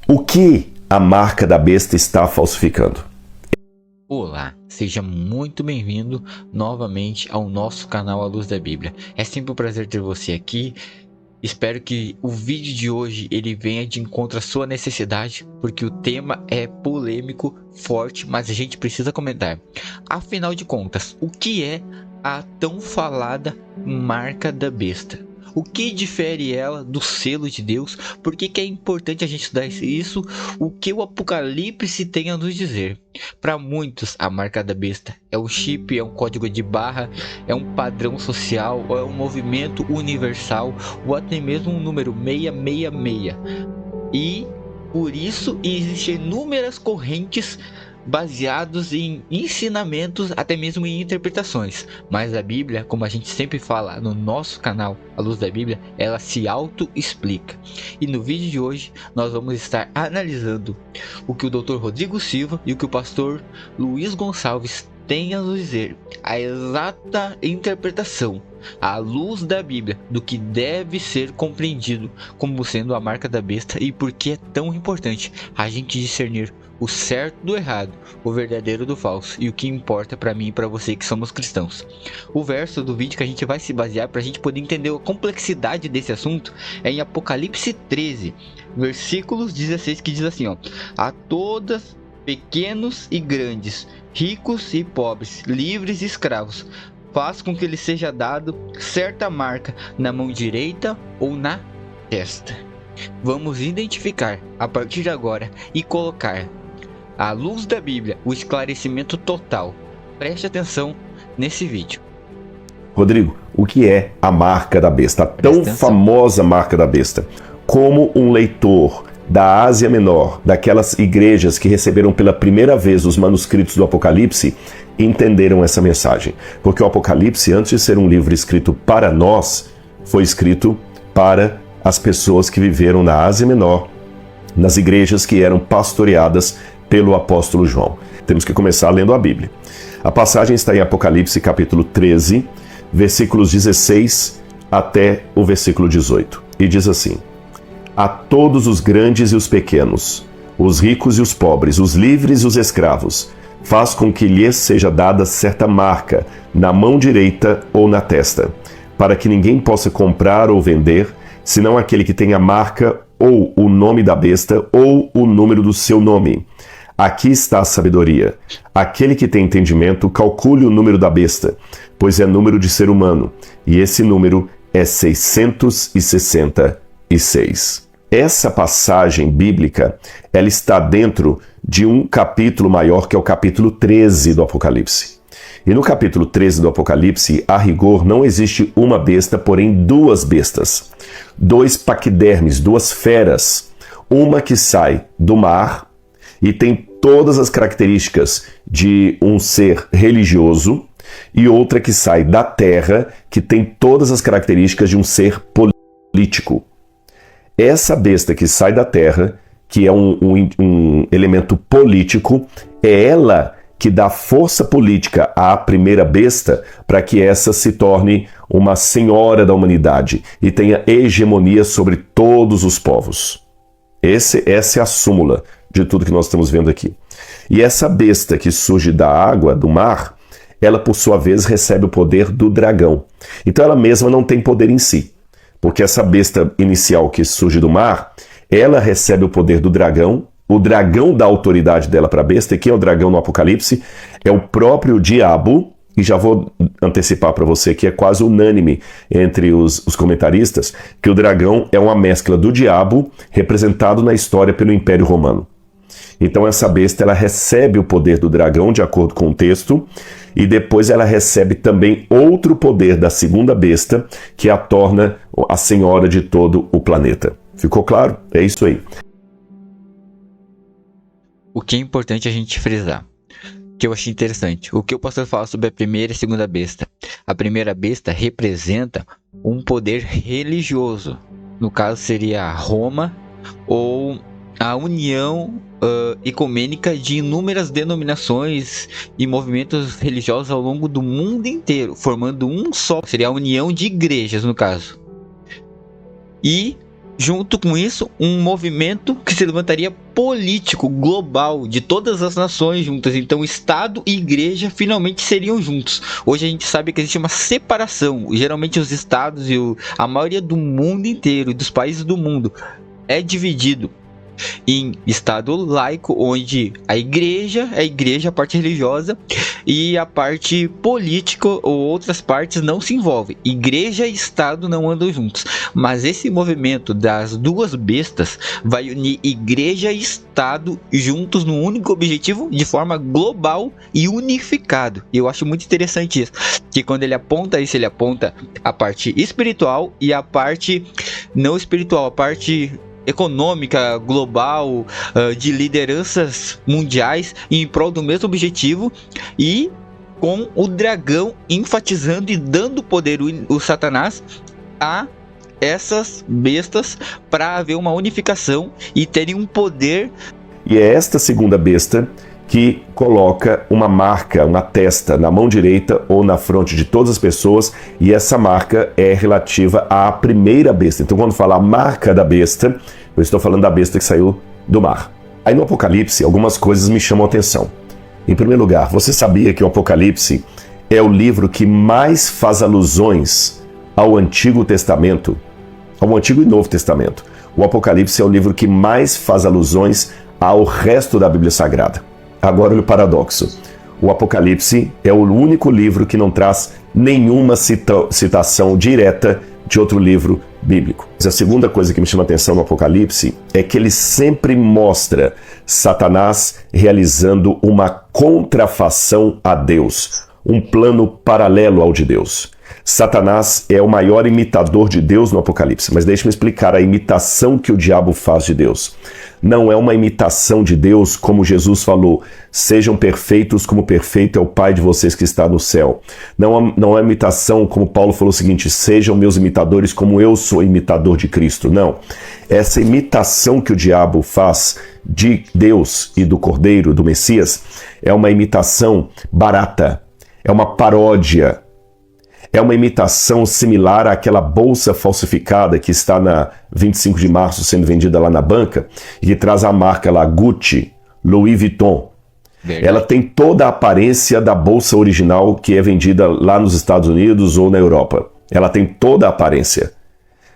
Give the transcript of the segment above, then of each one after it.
O que a marca da besta está falsificando? Olá, seja muito bem-vindo novamente ao nosso canal A Luz da Bíblia. É sempre um prazer ter você aqui. Espero que o vídeo de hoje ele venha de encontro à sua necessidade, porque o tema é polêmico, forte, mas a gente precisa comentar. Afinal de contas, o que é a tão falada marca da besta? O que difere ela do selo de Deus? Por que é importante a gente estudar isso? O que o Apocalipse tem a nos dizer? Para muitos, a marca da besta é um chip, é um código de barra, é um padrão social, é um movimento universal, ou até mesmo um número 666. E por isso existem inúmeras correntes baseados em ensinamentos, até mesmo em interpretações. Mas a Bíblia, como a gente sempre fala no nosso canal A Luz da Bíblia, ela se auto-explica. E no vídeo de hoje nós vamos estar analisando o que o Dr. Rodrigo Silva e o que o pastor Luiz Gonçalves têm a nos dizer, a exata interpretação à luz da Bíblia do que deve ser compreendido como sendo a marca da besta e por que é tão importante a gente discernir o certo do errado, o verdadeiro do falso e o que importa para mim e para você que somos cristãos. O verso do vídeo que a gente vai se basear para a gente poder entender a complexidade desse assunto é em Apocalipse 13, versículos 16, que diz assim, a todas, pequenos e grandes, ricos e pobres, livres e escravos, faz com que lhe seja dado certa marca na mão direita ou na testa. Vamos identificar a partir de agora e colocar à luz da Bíblia o esclarecimento total. Preste atenção nesse vídeo. Rodrigo, o que é a marca da besta? A tão famosa marca da besta. Como um leitor da Ásia Menor, daquelas igrejas que receberam pela primeira vez os manuscritos do Apocalipse, entenderam essa mensagem. Porque o Apocalipse, antes de ser um livro escrito para nós, foi escrito para as pessoas que viveram na Ásia Menor, nas igrejas que eram pastoreadas pelo apóstolo João. Temos que começar lendo a Bíblia. A passagem está em Apocalipse capítulo 13, versículos 16 até o versículo 18. E diz assim: a todos os grandes e os pequenos, os ricos e os pobres, os livres e os escravos, faz com que lhes seja dada certa marca na mão direita ou na testa, para que ninguém possa comprar ou vender, senão aquele que tem a marca ou o nome da besta ou o número do seu nome. Aqui está a sabedoria. Aquele que tem entendimento, calcule o número da besta, pois é número de ser humano, e esse número é 666. Essa passagem bíblica, ela está dentro de um capítulo maior, que é o capítulo 13 do Apocalipse. E no capítulo 13 do Apocalipse, a rigor, não existe uma besta, porém duas bestas. Dois paquidermes, duas feras. Uma que sai do mar e tem todas as características de um ser religioso, e outra que sai da terra, que tem todas as características de um ser político. Essa besta que sai da terra, que é um elemento político, é ela que dá força política à primeira besta para que essa se torne uma senhora da humanidade e tenha hegemonia sobre todos os povos. Essa é a súmula de tudo que nós estamos vendo aqui. E essa besta que surge da água, do mar, ela por sua vez recebe o poder do dragão. Então ela mesma não tem poder em si, porque essa besta inicial que surge do mar, ela recebe o poder do dragão. O dragão dá autoridade dela para a besta. E quem é o dragão no Apocalipse? É o próprio diabo. E já vou antecipar para você que é quase unânime entre os comentaristas que o dragão é uma mescla do diabo representado na história pelo Império Romano. Então essa besta ela recebe o poder do dragão de acordo com o texto, e depois ela recebe também outro poder da segunda besta, que a torna a senhora de todo o planeta. Ficou claro? É isso aí. O que é importante a gente frisar, que eu achei interessante, o que o pastor fala sobre a primeira e a segunda besta. A primeira besta representa um poder religioso, no caso seria Roma, ou a união ecumênica de inúmeras denominações e movimentos religiosos ao longo do mundo inteiro, formando um só, seria a união de igrejas no caso. E junto com isso, um movimento que se levantaria político, global, de todas as nações juntas. Então, Estado e Igreja finalmente seriam juntos. Hoje a gente sabe que existe uma separação. Geralmente os Estados e a maioria do mundo inteiro, dos países do mundo, é dividido em Estado laico, onde a igreja, a parte religiosa, e a parte política ou outras partes não se envolvem. Igreja e Estado não andam juntos. Mas esse movimento das duas bestas vai unir igreja e Estado juntos num único objetivo, de forma global e unificado. E eu acho muito interessante isso, que quando ele aponta isso, ele aponta a parte espiritual e a parte não espiritual, a parte econômica, global, de lideranças mundiais em prol do mesmo objetivo, e com o dragão enfatizando e dando poder, o Satanás, a essas bestas, para haver uma unificação e terem um poder. E é esta segunda besta que coloca uma marca, uma testa na mão direita ou na fronte de todas as pessoas, e essa marca é relativa à primeira besta. Então, quando fala a marca da besta, eu estou falando da besta que saiu do mar. Aí no Apocalipse, algumas coisas me chamam a atenção. Em primeiro lugar, você sabia que o Apocalipse é o livro que mais faz alusões ao Antigo Testamento, ao Antigo e Novo Testamento? O Apocalipse é o livro que mais faz alusões ao resto da Bíblia Sagrada. Agora, olha o paradoxo. O Apocalipse é o único livro que não traz nenhuma citação direta de outro livro bíblico. Mas a segunda coisa que me chama a atenção no Apocalipse é que ele sempre mostra Satanás realizando uma contrafação a Deus, um plano paralelo ao de Deus. Satanás é o maior imitador de Deus no Apocalipse, mas deixe-me explicar a imitação que o diabo faz de Deus. Não é uma imitação de Deus como Jesus falou, sejam perfeitos como perfeito é o Pai de vocês que está no céu. Não é imitação como Paulo falou o seguinte, sejam meus imitadores como eu sou imitador de Cristo. Não, essa imitação que o diabo faz de Deus e do Cordeiro, do Messias, é uma imitação barata, é uma paródia. É uma imitação similar àquela bolsa falsificada que está na 25 de março sendo vendida lá na banca e que traz a marca lá Gucci, Louis Vuitton. Verdade. Ela tem toda a aparência da bolsa original que é vendida lá nos Estados Unidos ou na Europa. Ela tem toda a aparência.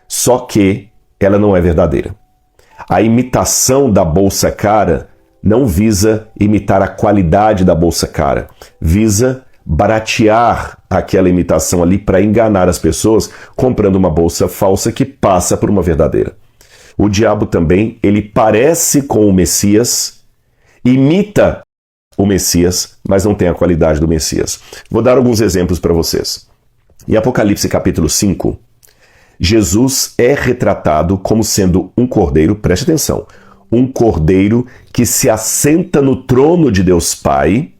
Só que ela não é verdadeira. A imitação da bolsa cara não visa imitar a qualidade da bolsa cara. Visa baratear aquela imitação ali para enganar as pessoas, comprando uma bolsa falsa que passa por uma verdadeira. O diabo também, ele parece com o Messias, imita o Messias, mas não tem a qualidade do Messias. Vou dar alguns exemplos para vocês. Em Apocalipse capítulo 5, Jesus é retratado como sendo um cordeiro, preste atenção, um cordeiro que se assenta no trono de Deus Pai,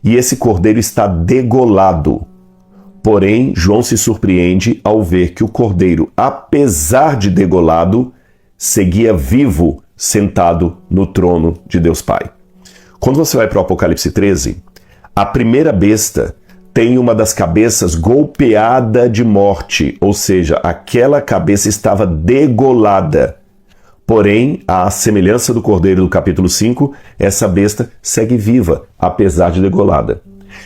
e esse cordeiro está degolado. Porém, João se surpreende ao ver que o cordeiro, apesar de degolado, seguia vivo, sentado no trono de Deus Pai. Quando você vai para o Apocalipse 13, a primeira besta tem uma das cabeças golpeada de morte, ou seja, aquela cabeça estava degolada. Porém, à semelhança do cordeiro do capítulo 5, essa besta segue viva, apesar de degolada.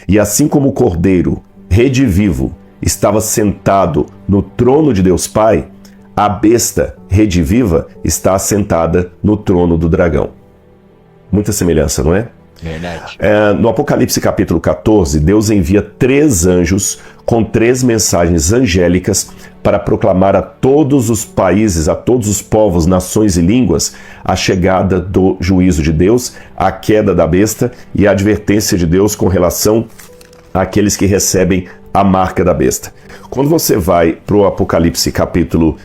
E assim como o cordeiro, redivivo, estava sentado no trono de Deus Pai, a besta, rediviva, está assentada no trono do dragão. Muita semelhança, não é? Verdade. No Apocalipse capítulo 14, Deus envia 3 anjos com 3 mensagens angélicas para proclamar a todos os países, a todos os povos, nações e línguas, a chegada do juízo de Deus, a queda da besta e a advertência de Deus com relação àqueles que recebem a marca da besta. Quando você vai para o Apocalipse capítulo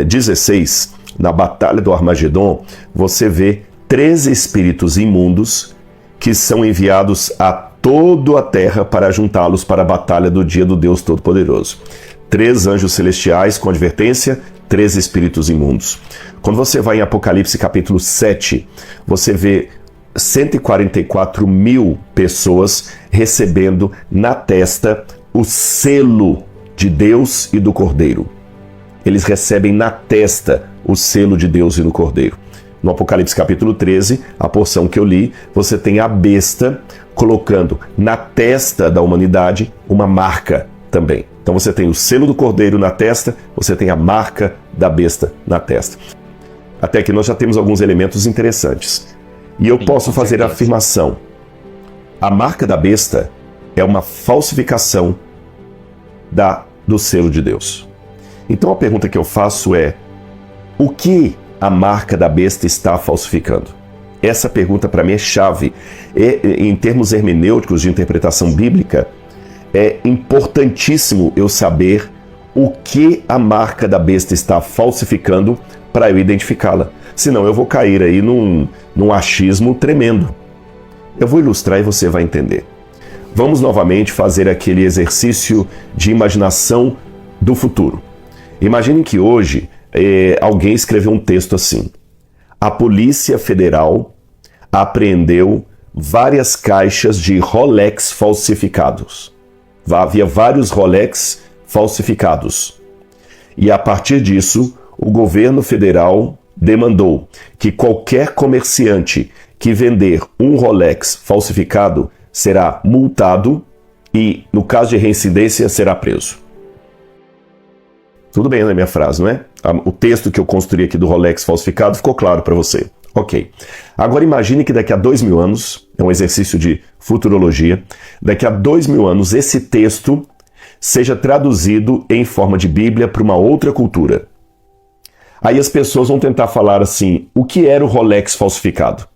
16, na Batalha do Armagedon, você vê 13 espíritos imundos que são enviados a toda a terra para juntá-los para a batalha do dia do Deus Todo-Poderoso. 3 anjos celestiais com advertência, 3 espíritos imundos. Quando você vai em Apocalipse capítulo 7, você vê 144 mil pessoas recebendo na testa o selo de Deus e do Cordeiro. Eles recebem na testa o selo de Deus e do Cordeiro. No Apocalipse capítulo 13, a porção que eu li, você tem a besta colocando na testa da humanidade uma marca também. Então você tem o selo do Cordeiro na testa, você tem a marca da besta na testa. Até que nós já temos alguns elementos interessantes. E eu posso fazer a afirmação: a marca da besta é uma falsificação do selo de Deus. Então a pergunta que eu faço é: o que a marca da besta está falsificando? Essa pergunta para mim é chave. Em termos hermenêuticos de interpretação bíblica, é importantíssimo eu saber o que a marca da besta está falsificando para eu identificá-la. Senão eu vou cair aí num achismo tremendo. Eu vou ilustrar e você vai entender. Vamos novamente fazer aquele exercício de imaginação do futuro. Imaginem que hoje alguém escreveu um texto assim: a Polícia Federal apreendeu várias caixas de Rolex falsificados. Havia vários Rolex falsificados. E a partir disso, o governo federal demandou que qualquer comerciante que vender um Rolex falsificado será multado e, no caso de reincidência, será preso. Tudo bem na minha frase, não é? O texto que eu construí aqui do Rolex falsificado ficou claro para você. Ok. Agora imagine que daqui a 2000 anos, é um exercício de futurologia, daqui a 2000 anos esse texto seja traduzido em forma de Bíblia para uma outra cultura. Aí as pessoas vão tentar falar assim: o que era o Rolex falsificado?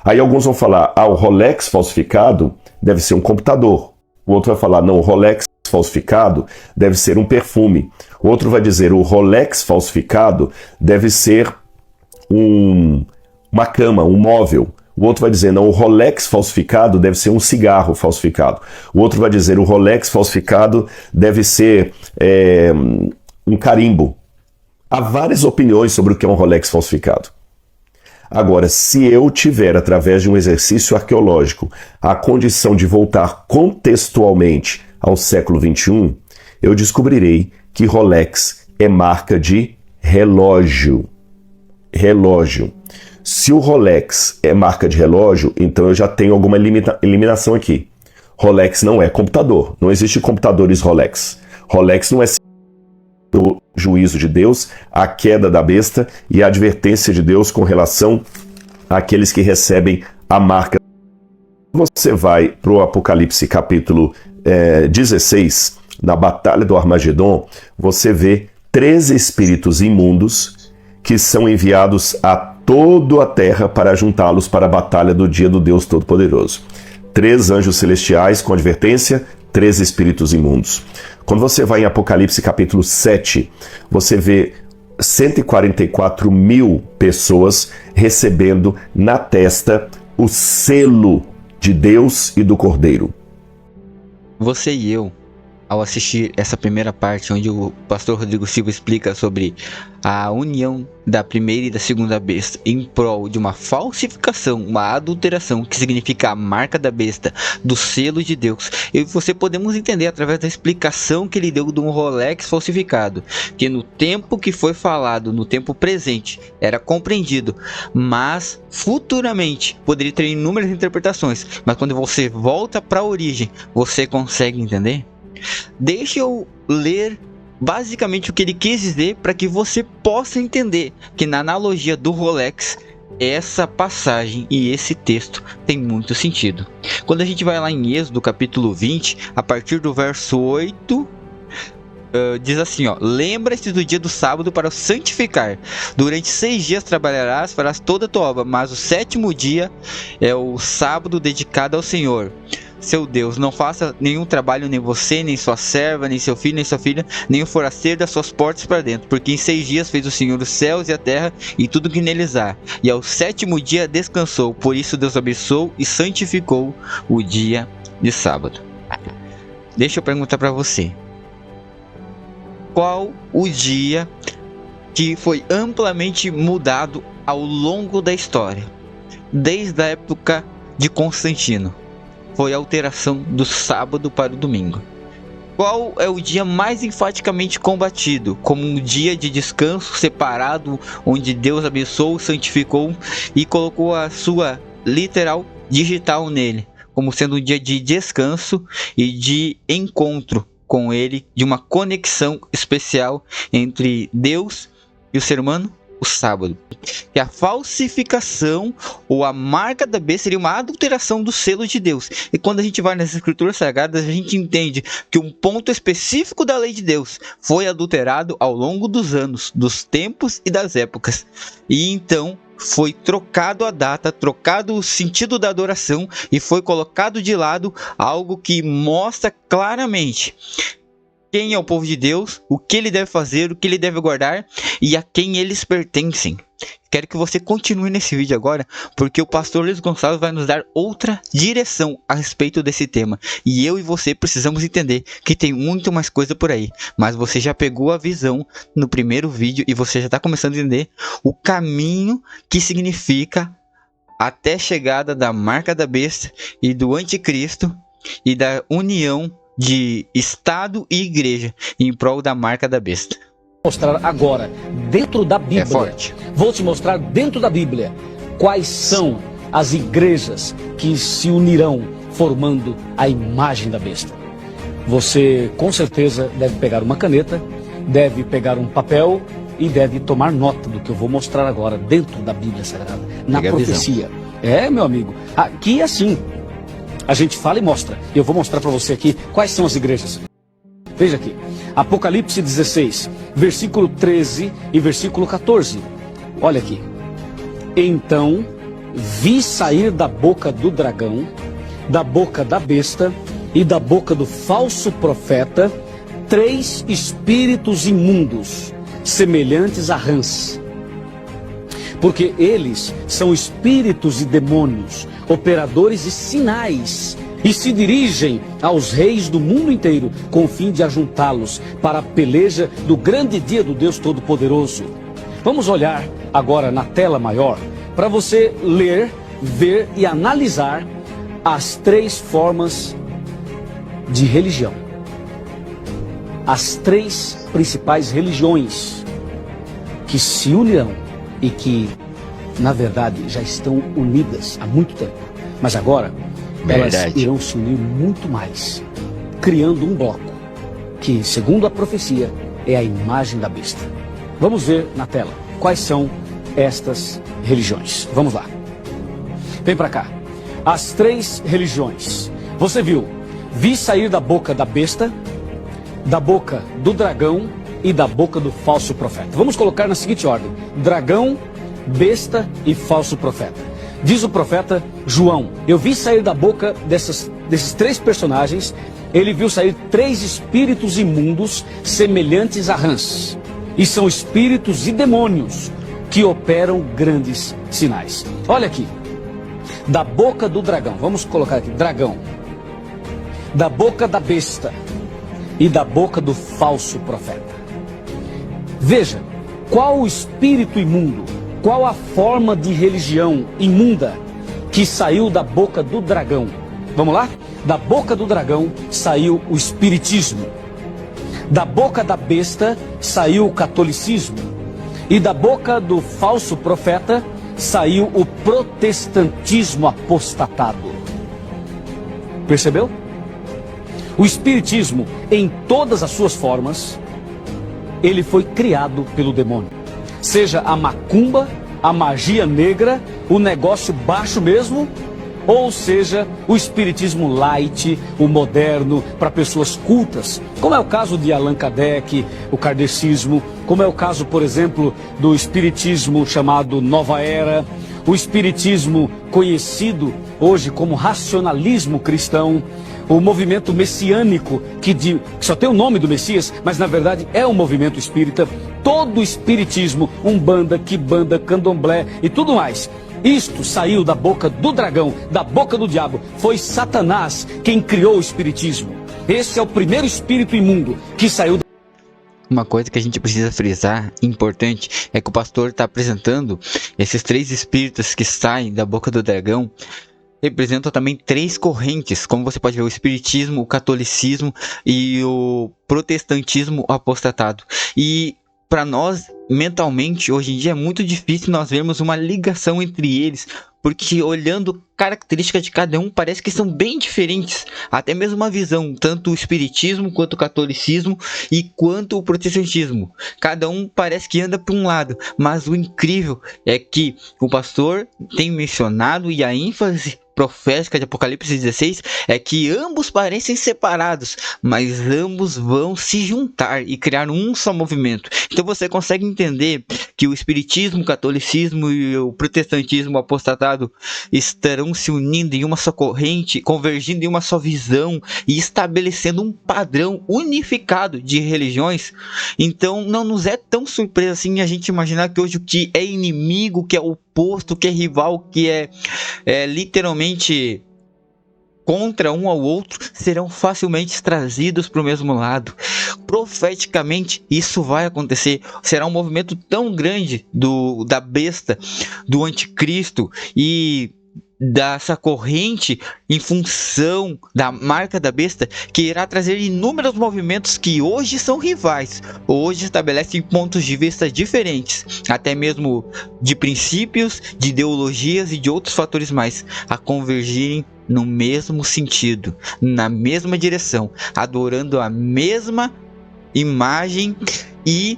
Aí alguns vão falar: o Rolex falsificado deve ser um computador. O outro vai falar: não, o Rolex falsificado deve ser um perfume. O outro vai dizer: o Rolex falsificado deve ser uma cama, um móvel. O outro vai dizer: não, o Rolex falsificado deve ser um cigarro falsificado. O outro vai dizer: o Rolex falsificado deve ser um carimbo. Há várias opiniões sobre o que é um Rolex falsificado. Agora, se eu tiver, através de um exercício arqueológico, a condição de voltar contextualmente ao século XXI, eu descobrirei que Rolex é marca de relógio. Relógio. Se o Rolex é marca de relógio, então eu já tenho alguma eliminação aqui. Rolex não é computador. Não existe computadores Rolex. Rolex não é o juízo de Deus, a queda da besta e a advertência de Deus com relação àqueles que recebem a marca. Você vai para o Apocalipse capítulo 16, na Batalha do Armagedon, você vê 13 espíritos imundos que são enviados a toda a terra para juntá-los para a batalha do dia do Deus Todo-Poderoso. 3 anjos celestiais com advertência, 13 espíritos imundos. Quando você vai em Apocalipse capítulo 7, você vê 144 mil pessoas recebendo na testa o selo de Deus e do Cordeiro. Você e eu, ao assistir essa primeira parte onde o pastor Rodrigo Silva explica sobre a união da primeira e da segunda besta em prol de uma falsificação, uma adulteração, que significa a marca da besta, do selo de Deus, eu e você podemos entender através da explicação que ele deu de um Rolex falsificado, que no tempo que foi falado, no tempo presente, era compreendido, mas futuramente poderia ter inúmeras interpretações, mas quando você volta para a origem, você consegue entender? Deixa eu ler basicamente o que ele quis dizer para que você possa entender que na analogia do Rolex, essa passagem e esse texto tem muito sentido. Quando a gente vai lá em Êxodo capítulo 20, a partir do verso 8, diz assim, ó: lembra-te do dia do sábado para o santificar. Durante 6 dias trabalharás, farás toda a tua obra, mas o 7º dia é o sábado dedicado ao Senhor, seu Deus. Não faça nenhum trabalho, nem você, nem sua serva, nem seu filho, nem sua filha, nem o forasteiro das suas portas para dentro, porque em 6 dias fez o Senhor os céus e a terra e tudo que neles há, e ao 7º dia descansou. Por isso Deus abençoou e santificou o dia de sábado. Deixa eu perguntar para você: qual o dia que foi amplamente mudado ao longo da história? Desde a época de Constantino, foi a alteração do sábado para o domingo. Qual é o dia mais enfaticamente combatido? Como um dia de descanso separado, onde Deus abençoou, santificou e colocou a sua literal digital nele, como sendo um dia de descanso e de encontro com ele, de uma conexão especial entre Deus e o ser humano, o sábado. Que a falsificação ou a marca da besta seria uma adulteração do selo de Deus. E quando a gente vai nas escrituras sagradas, a gente entende que um ponto específico da lei de Deus foi adulterado ao longo dos anos, dos tempos e das épocas. E então foi trocado a data, trocado o sentido da adoração e foi colocado de lado algo que mostra claramente quem é o povo de Deus, o que ele deve fazer, o que ele deve guardar e a quem eles pertencem. Quero que você continue nesse vídeo agora, porque o pastor Luiz Gonçalves vai nos dar outra direção a respeito desse tema. E eu e você precisamos entender que tem muito mais coisa por aí. Mas você já pegou a visão no primeiro vídeo e você já está começando a entender o caminho que significa até a chegada da marca da besta e do anticristo e da união de Estado e Igreja em prol da marca da besta. Vou mostrar agora, dentro da Bíblia, É forte. vou te mostrar dentro da Bíblia quais são as igrejas que se unirão formando a imagem da besta. Você com certeza deve pegar uma caneta, deve pegar um papel e deve tomar nota do que eu vou mostrar agora dentro da Bíblia Sagrada, na Pega a profecia. Meu amigo, aqui é assim. A gente fala e mostra. Eu vou mostrar para você aqui quais são as igrejas. Veja aqui. Apocalipse 16, versículo 13 e versículo 14. Olha aqui. Então vi sair da boca do dragão, da boca da besta e da boca do falso profeta 3 espíritos imundos, semelhantes a rãs. Porque eles são espíritos e demônios, operadores e sinais, e se dirigem aos reis do mundo inteiro com o fim de ajuntá-los para a peleja do grande dia do Deus Todo-Poderoso. Vamos olhar agora na tela maior para você ler, ver e analisar as 3 formas de religião. As 3 principais religiões que se unirão e que, na verdade, já estão unidas há muito tempo. Mas agora, elas irão se unir muito mais, criando um bloco, que, segundo a profecia, é a imagem da besta. Vamos ver na tela quais são estas religiões. Vamos lá. Vem para cá. As 3 religiões. Você viu, vi sair da boca da besta, da boca do dragão e da boca do falso profeta. Vamos colocar na seguinte ordem: dragão, besta e falso profeta. Diz o profeta João: eu vi sair da boca desses 3 personagens, ele viu sair 3 espíritos imundos semelhantes a rãs. E são espíritos e demônios que operam grandes sinais. Olha aqui. Da boca do dragão, vamos colocar aqui, dragão. Da boca da besta e da boca do falso profeta. Veja, qual o espírito imundo, qual a forma de religião imunda que saiu da boca do dragão? Vamos lá? Da boca do dragão saiu o espiritismo. Da boca da besta saiu o catolicismo. E da boca do falso profeta saiu o protestantismo apostatado. Percebeu? O espiritismo, em todas as suas formas, ele foi criado pelo demônio. Seja a macumba, a magia negra, o negócio baixo mesmo, ou seja, o espiritismo light, o moderno, para pessoas cultas, como é o caso de Allan Kardec, o kardecismo, como é o caso, por exemplo, do espiritismo chamado Nova Era, o espiritismo conhecido hoje como racionalismo cristão, o movimento messiânico, que só tem o nome do Messias, mas na verdade é um movimento espírita, todo o espiritismo, umbanda, quimbanda, candomblé e tudo mais. Isto saiu da boca do dragão, da boca do diabo. Foi Satanás quem criou o espiritismo. Esse é o primeiro espírito imundo que saiu. Uma coisa que a gente precisa frisar, importante, é que o pastor está apresentando esses 3 espíritos que saem da boca do dragão representam também 3 correntes, como você pode ver: o espiritismo, o catolicismo e o protestantismo apostatado. E para nós, mentalmente, hoje em dia é muito difícil nós vermos uma ligação entre eles, porque olhando características de cada um, parece que são bem diferentes. Até mesmo uma visão, tanto o espiritismo, quanto o catolicismo e quanto o protestantismo. Cada um parece que anda para um lado, mas o incrível é que o pastor tem mencionado, e a ênfase profética de Apocalipse 16 é que ambos parecem separados, mas ambos vão se juntar e criar um só movimento. Então você consegue entender que o espiritismo, o catolicismo e o protestantismo apostatado estarão se unindo em uma só corrente, convergindo em uma só visão e estabelecendo um padrão unificado de religiões. Então não nos é tão surpresa assim a gente imaginar que hoje o que é inimigo, o que é oposto, o que é rival, o que é literalmente contra um ao outro, serão facilmente trazidos para o mesmo lado. Profeticamente isso vai acontecer. Será um movimento tão grande da besta, do anticristo e dessa corrente em função da marca da besta, que irá trazer inúmeros movimentos que hoje são rivais, hoje estabelecem pontos de vista diferentes, até mesmo de princípios, de ideologias e de outros fatores mais, a convergirem no mesmo sentido, na mesma direção, adorando a mesma imagem e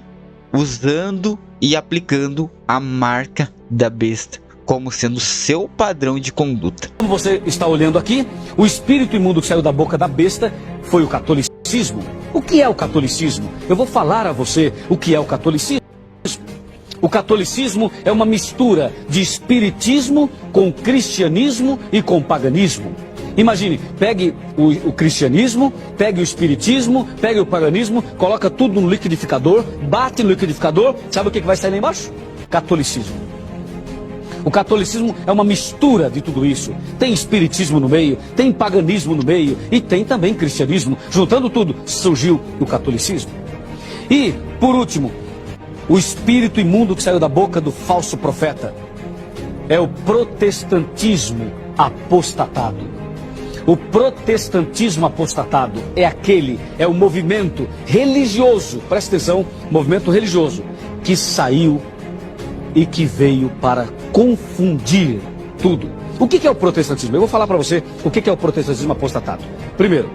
usando e aplicando a marca da besta como sendo seu padrão de conduta. Como você está olhando aqui, o espírito imundo que saiu da boca da besta foi o catolicismo. O que é o catolicismo? Eu vou falar a você o que é o catolicismo. O catolicismo é uma mistura de espiritismo com cristianismo e com paganismo. Imagine, pegue o cristianismo, pegue o espiritismo, pegue o paganismo, coloca tudo no liquidificador, bate no liquidificador, sabe o que vai sair lá embaixo? Catolicismo. O catolicismo é uma mistura de tudo isso. Tem espiritismo no meio, tem paganismo no meio e tem também cristianismo. Juntando tudo, surgiu o catolicismo. E, por último, o espírito imundo que saiu da boca do falso profeta é o protestantismo apostatado. O protestantismo apostatado é o movimento religioso, presta atenção, movimento religioso, que saiu e que veio para confundir tudo. O que é o protestantismo? Eu vou falar para você o que é o protestantismo apostatado. Primeiro,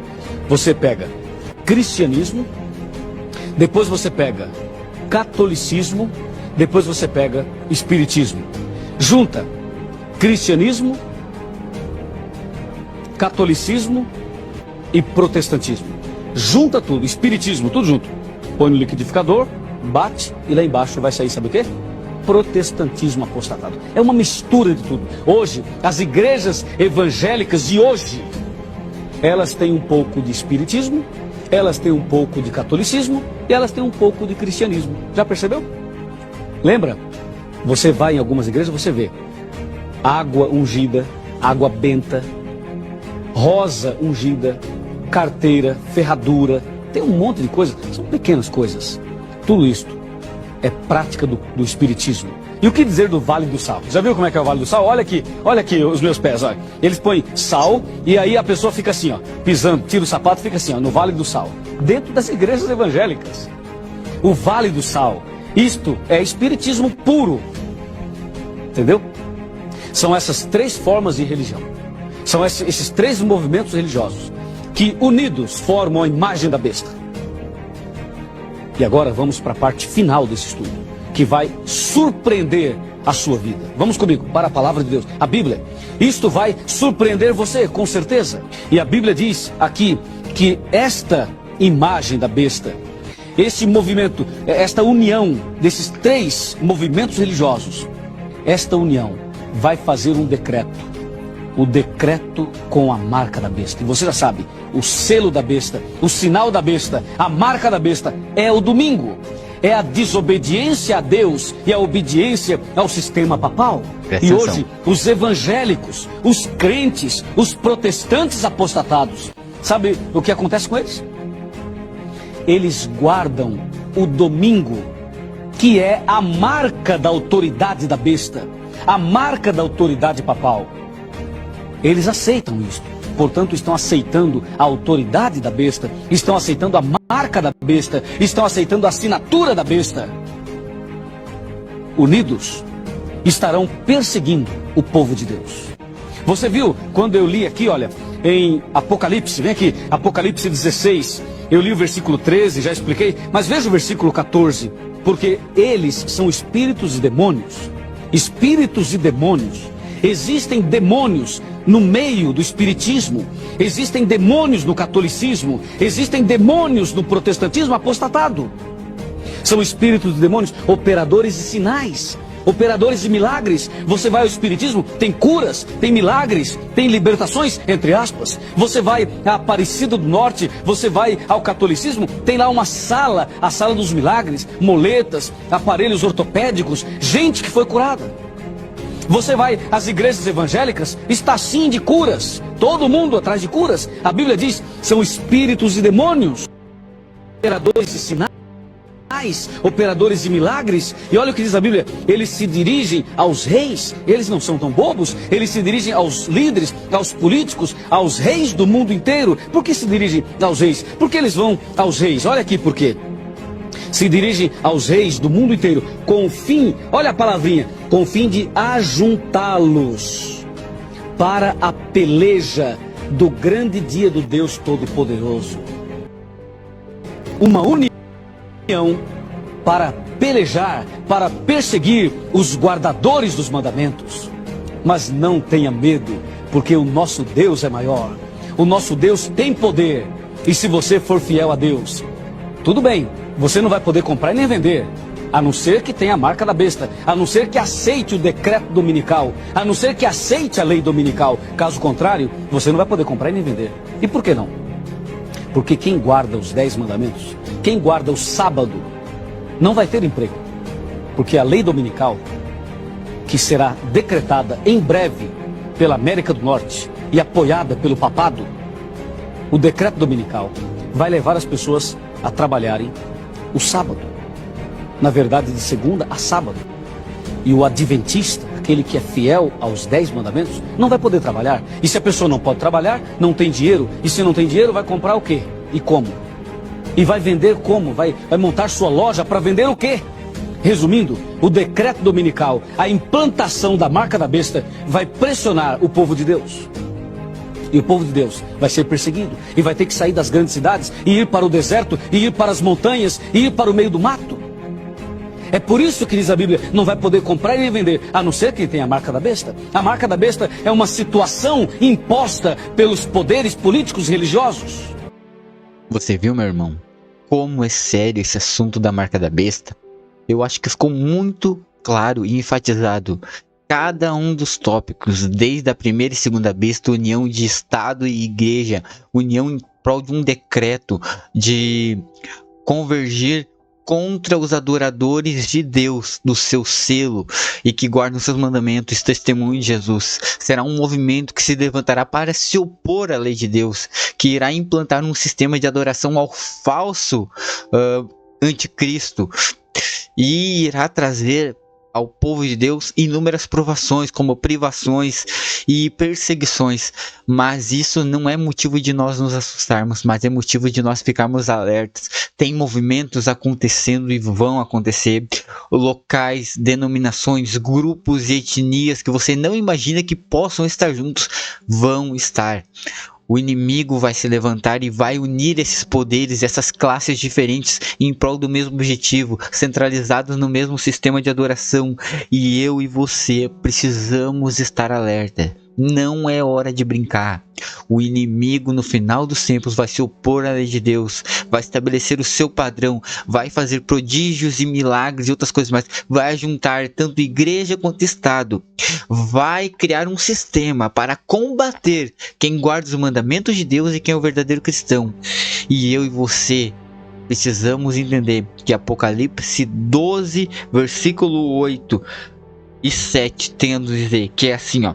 você pega cristianismo, depois você pega catolicismo, depois você pega espiritismo. Junta cristianismo, catolicismo e protestantismo. Junta tudo, espiritismo, tudo junto. Põe no liquidificador, bate e lá embaixo vai sair, sabe o quê? Protestantismo apostatado. É uma mistura de tudo. Hoje, as igrejas evangélicas de hoje, elas têm um pouco de espiritismo, elas têm um pouco de catolicismo e elas têm um pouco de cristianismo. Já percebeu? Lembra? Você vai em algumas igrejas, você vê água ungida, água benta, rosa ungida, carteira, ferradura, tem um monte de coisas, são pequenas coisas. Tudo isto é prática do espiritismo. E o que dizer do Vale do Sal? Já viu como é que é o Vale do Sal? Olha aqui os meus pés, olha. Eles põem sal e aí a pessoa fica assim, ó, pisando, tira o sapato, fica assim, ó, no Vale do Sal. Dentro das igrejas evangélicas. O Vale do Sal, isto é espiritismo puro. Entendeu? São essas 3 formas de religião. São esses 3 movimentos religiosos que unidos formam a imagem da besta. E agora vamos para a parte final desse estudo, que vai surpreender a sua vida. Vamos comigo para a palavra de Deus, a Bíblia. Isto vai surpreender você, com certeza. E a Bíblia diz aqui que esta imagem da besta, esse movimento, esta união desses 3 movimentos religiosos, esta união vai fazer um decreto. O decreto com a marca da besta. E você já sabe, o selo da besta, o sinal da besta, a marca da besta é o domingo. É a desobediência a Deus e a obediência ao sistema papal. E hoje, os evangélicos, os crentes, os protestantes apostatados, sabe o que acontece com eles? Eles guardam o domingo, que é a marca da autoridade da besta, a marca da autoridade papal. Eles aceitam isso. Portanto, estão aceitando a autoridade da besta, estão aceitando a marca da besta, estão aceitando a assinatura da besta. Unidos, estarão perseguindo o povo de Deus. Você viu quando eu li aqui, olha, em Apocalipse, vem aqui, Apocalipse 16, eu li o versículo 13, já expliquei, mas veja o versículo 14, porque eles são espíritos e demônios. Espíritos e demônios. Existem demônios no meio do espiritismo, existem demônios no catolicismo, existem demônios no protestantismo apostatado. São espíritos e demônios, operadores de sinais, operadores de milagres. Você vai ao espiritismo, tem curas, tem milagres, tem libertações, entre aspas. Você vai à Aparecida do Norte, você vai ao catolicismo, tem lá uma sala, a sala dos milagres, moletas, aparelhos ortopédicos, gente que foi curada. Você vai às igrejas evangélicas, está sim de curas, todo mundo atrás de curas. A Bíblia diz, são espíritos e demônios, operadores de sinais, operadores de milagres. E olha o que diz a Bíblia, eles se dirigem aos reis, eles não são tão bobos, eles se dirigem aos líderes, aos políticos, aos reis do mundo inteiro. Por que se dirigem aos reis? Porque eles vão aos reis, olha aqui por quê. Se dirigem aos reis do mundo inteiro com o fim, olha a palavrinha, com o fim de ajuntá-los para a peleja do grande dia do Deus Todo-Poderoso. Uma união para pelejar, para perseguir os guardadores dos mandamentos. Mas não tenha medo, porque o nosso Deus é maior. O nosso Deus tem poder. E se você for fiel a Deus, tudo bem, você não vai poder comprar e nem vender, a não ser que tenha a marca da besta, a não ser que aceite o decreto dominical, a não ser que aceite a lei dominical. Caso contrário, você não vai poder comprar e nem vender. E por que não? Porque quem guarda os 10 mandamentos, quem guarda o sábado, não vai ter emprego. Porque a lei dominical, que será decretada em breve pela América do Norte e apoiada pelo papado, o decreto dominical vai levar as pessoas a trabalharem o sábado. Na verdade, de segunda a sábado. E o adventista, aquele que é fiel aos 10 mandamentos, não vai poder trabalhar. E se a pessoa não pode trabalhar, não tem dinheiro. E se não tem dinheiro, vai comprar o quê? E como? E vai vender como? Vai montar sua loja para vender o quê? Resumindo, o decreto dominical, a implantação da marca da besta, vai pressionar o povo de Deus. E o povo de Deus vai ser perseguido. E vai ter que sair das grandes cidades, e ir para o deserto, e ir para as montanhas, e ir para o meio do mato. É por isso que diz a Bíblia, não vai poder comprar e nem vender, a não ser quem tem a marca da besta. A marca da besta é uma situação imposta pelos poderes políticos e religiosos. Você viu, meu irmão, como é sério esse assunto da marca da besta? Eu acho que ficou muito claro e enfatizado cada um dos tópicos, desde a primeira e segunda besta, união de Estado e Igreja, união em prol de um decreto de convergir contra os adoradores de Deus, do seu selo, e que guardam seus mandamentos, testemunho de Jesus. Será um movimento que se levantará para se opor à lei de Deus, que irá implantar um sistema de adoração ao falso anticristo, e irá trazer ao povo de Deus inúmeras provações, como privações e perseguições. Mas isso não é motivo de nós nos assustarmos, mas é motivo de nós ficarmos alertas. Tem movimentos acontecendo e vão acontecer, locais, denominações, grupos e etnias que você não imagina que possam estar juntos, vão estar. O inimigo vai se levantar e vai unir esses poderes, essas classes diferentes em prol do mesmo objetivo, centralizados no mesmo sistema de adoração. E eu e você precisamos estar alerta. Não é hora de brincar. O inimigo no final dos tempos vai se opor à lei de Deus, vai estabelecer o seu padrão, vai fazer prodígios e milagres e outras coisas mais, vai juntar tanto igreja quanto Estado, vai criar um sistema para combater quem guarda os mandamentos de Deus e quem é o verdadeiro cristão. E eu e você precisamos entender que Apocalipse 12, versículo 8 e 7 tem a nos dizer que é assim, ó: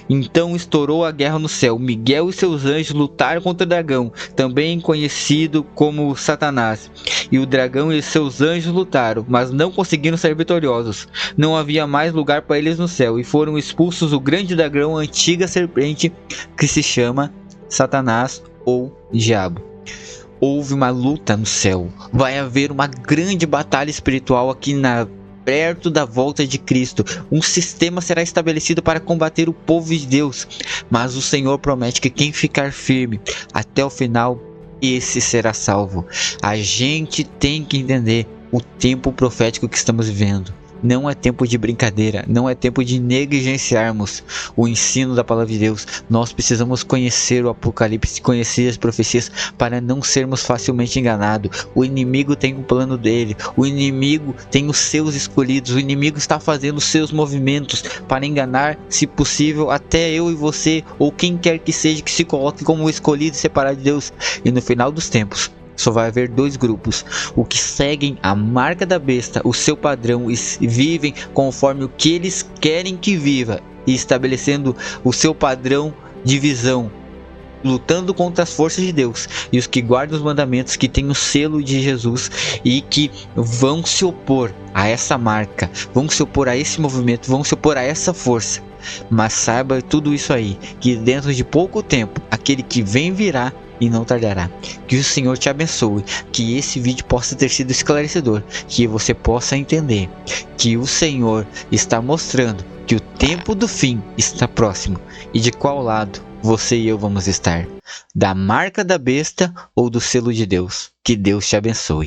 Então estourou a guerra no céu. Miguel e seus anjos lutaram contra o dragão, também conhecido como Satanás. E o dragão e seus anjos lutaram, mas não conseguiram ser vitoriosos. Não havia mais lugar para eles no céu, e foram expulsos o grande dragão, a antiga serpente, que se chama Satanás ou Diabo. Houve uma luta no céu. Vai haver uma grande batalha espiritual aqui perto da volta de Cristo. Um sistema será estabelecido para combater o povo de Deus, mas o Senhor promete que quem ficar firme até o final, esse será salvo. A gente tem que entender o tempo profético que estamos vivendo. Não é tempo de brincadeira, não é tempo de negligenciarmos o ensino da palavra de Deus. Nós precisamos conhecer o Apocalipse, conhecer as profecias para não sermos facilmente enganados. O inimigo tem o plano dele, o inimigo tem os seus escolhidos, o inimigo está fazendo os seus movimentos para enganar, se possível, até eu e você, ou quem quer que seja que se coloque como escolhido e separado de Deus. E no final dos tempos, só vai haver dois grupos: o que seguem a marca da besta, o seu padrão, e vivem conforme o que eles querem que viva, e estabelecendo o seu padrão de visão, lutando contra as forças de Deus, e os que guardam os mandamentos, que têm o selo de Jesus e que vão se opor a essa marca, vão se opor a esse movimento, vão se opor a essa força. Mas saiba tudo isso aí, que dentro de pouco tempo aquele que vem virá e não tardará. Que o Senhor te abençoe, que esse vídeo possa ter sido esclarecedor, que você possa entender que o Senhor está mostrando que o tempo do fim está próximo, e de qual lado você e eu vamos estar: da marca da besta ou do selo de Deus. Que Deus te abençoe.